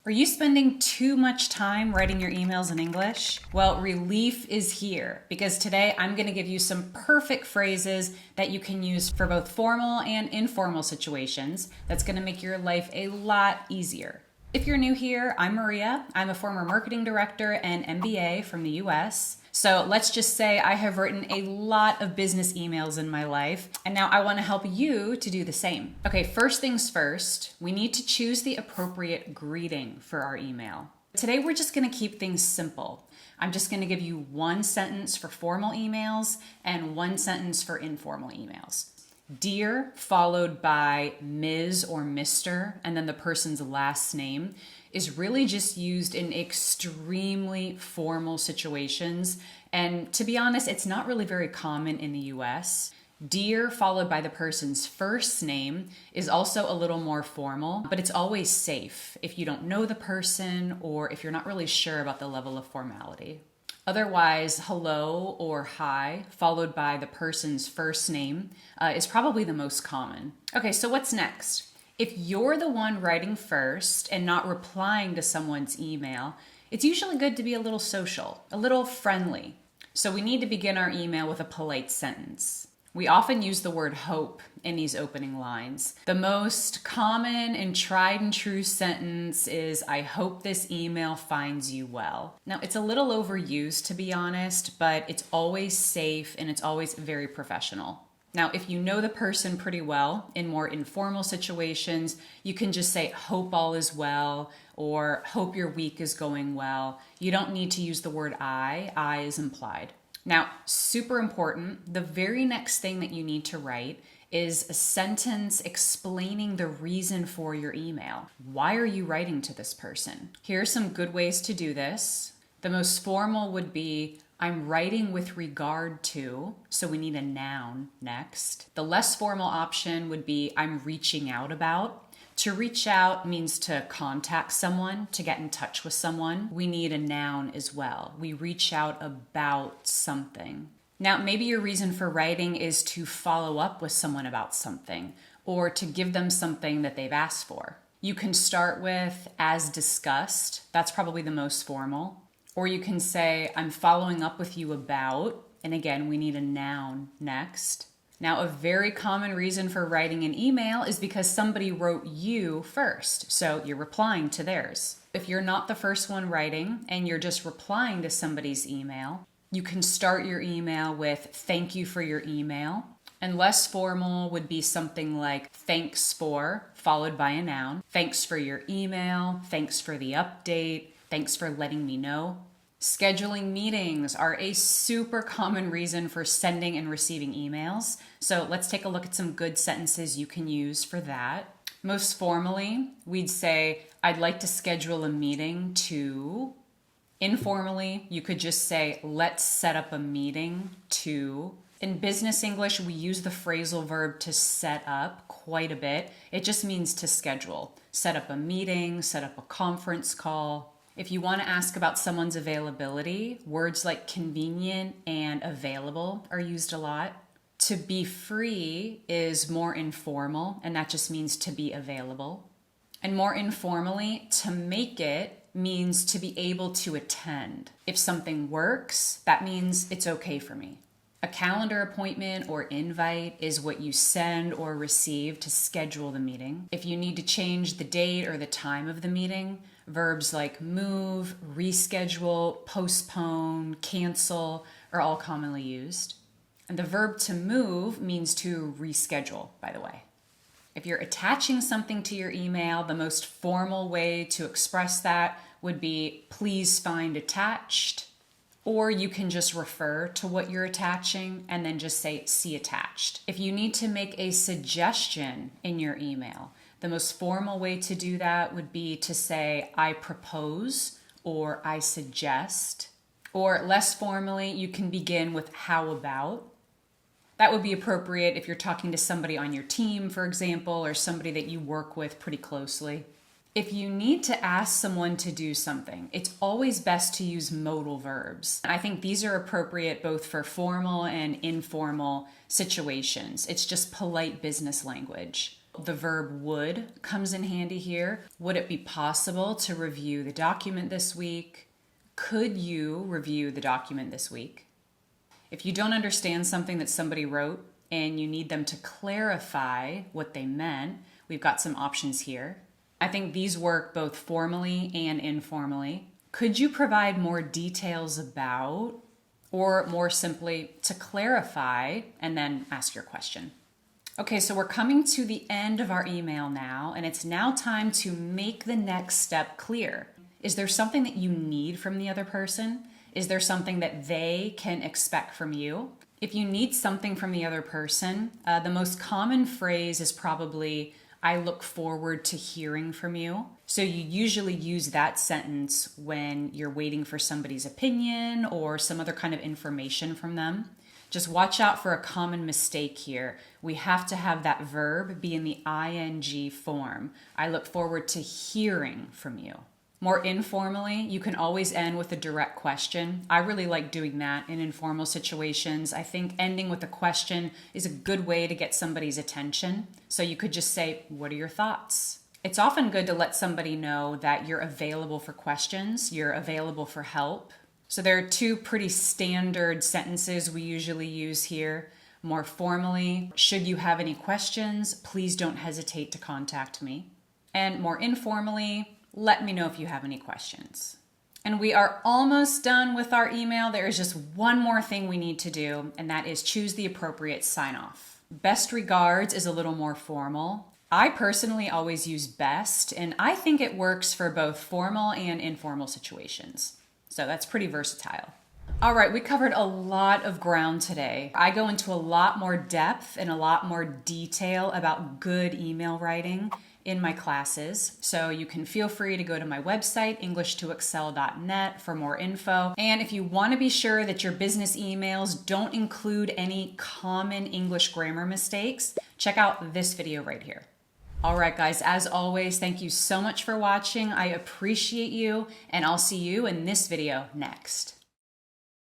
Are you spending too much time writing your emails in English? Well, relief is here because today I'm going to give you some perfect phrases that you can use for both formal and informal situations that's going to make your life a lot easier. If you're new here, I'm Maria. I'm a former marketing director and MBA from the US. So let's just say I have written a lot of business emails in my life, and now I want to help you to do the same. Okay, first things first, we need to choose the appropriate greeting for our email. Today we're just going to keep things simple. I'm just going to give you one sentence for formal emails and one sentence for informal emails. Dear followed by Ms. or Mr. and then the person's last name is really just used in extremely formal situations. And to be honest, it's not really very common in the US. Dear followed by the person's first name is also a little more formal, but it's always safe if you don't know the person or if you're not really sure about the level of formality. Otherwise, hello or hi, followed by the person's first name, is probably the most common. Okay, so what's next? If you're the one writing first and not replying to someone's email, it's usually good to be a little social, a little friendly. So we need to begin our email with a polite sentence. We often use the word hope in these opening lines. The most common and tried and true sentence is, I hope this email finds you well. Now, it's a little overused to be honest, but it's always safe and it's always very professional. Now, if you know the person pretty well in more informal situations, you can just say, hope all is well, or hope your week is going well. You don't need to use the word I is implied. Now, super important, the very next thing that you need to write is a sentence explaining the reason for your email. Why are you writing to this person? Here are some good ways to do this. The most formal would be, I'm writing with regard to, so we need a noun next. The less formal option would be, I'm reaching out about. To reach out means to contact someone, to get in touch with someone. We need a noun as well. We reach out about something. Now, maybe your reason for writing is to follow up with someone about something or to give them something that they've asked for. You can start with as discussed. That's probably the most formal. Or you can say, I'm following up with you about, and again, we need a noun next. Now, a very common reason for writing an email is because somebody wrote you first, so you're replying to theirs. If you're not the first one writing and you're just replying to somebody's email, you can start your email with thank you for your email. And less formal would be something like thanks for, followed by a noun. Thanks for your email, thanks for the update, thanks for letting me know. Scheduling meetings are a super common reason for sending and receiving emails. So let's take a look at some good sentences you can use for that. Most formally, we'd say, I'd like to schedule a meeting to. Informally, you could just say, let's set up a meeting to. In business English, we use the phrasal verb to set up quite a bit. It just means to schedule. Set up a meeting, set up a conference call. If you want to ask about someone's availability, words like convenient and available are used a lot. To be free is more informal, and that just means to be available. And more informally, to make it means to be able to attend. If something works, that means it's okay for me. A calendar appointment or invite is what you send or receive to schedule the meeting. If you need to change the date or the time of the meeting, verbs like move, reschedule, postpone, cancel are all commonly used. And the verb to move means to reschedule, by the way. If you're attaching something to your email, the most formal way to express that would be please find attached. Or you can just refer to what you're attaching and then just say see attached. If you need to make a suggestion in your email, the most formal way to do that would be to say I propose or I suggest. Or less formally, you can begin with how about. That would be appropriate if you're talking to somebody on your team, for example, or somebody that you work with pretty closely. If you need to ask someone to do something, it's always best to use modal verbs. I think these are appropriate both for formal and informal situations. It's just polite business language. The verb would comes in handy here. Would it be possible to review the document this week? Could you review the document this week? If you don't understand something that somebody wrote and you need them to clarify what they meant, we've got some options here. I think these work both formally and informally. Could you provide more details about, or more simply, to clarify, and then ask your question? Okay, so we're coming to the end of our email now, and it's now time to make the next step clear. Is there something that you need from the other person? Is there something that they can expect from you? If you need something from the other person, the most common phrase is probably, I look forward to hearing from you. So you usually use that sentence when you're waiting for somebody's opinion or some other kind of information from them. Just watch out for a common mistake here. We have to have that verb be in the ing form. I look forward to hearing from you. More informally, you can always end with a direct question. I really like doing that in informal situations. I think ending with a question is a good way to get somebody's attention. So you could just say, what are your thoughts? It's often good to let somebody know that you're available for questions, you're available for help. So there are two pretty standard sentences we usually use here. More formally, should you have any questions, please don't hesitate to contact me. And more informally, let me know if you have any questions. And we are almost done with our email. There is just one more thing we need to do, and that is choose the appropriate sign-off. Best regards is a little more formal. I personally always use best, and I think it works for both formal and informal situations. So that's pretty versatile. All right, we covered a lot of ground today. I go into a lot more depth and a lot more detail about good email writing in my classes. So you can feel free to go to my website, english2excel.net, for more info. And if you want to be sure that your business emails don't include any common English grammar mistakes, check out this video right here. All right, guys, as always, thank you so much for watching. I appreciate you, and I'll see you in this video next.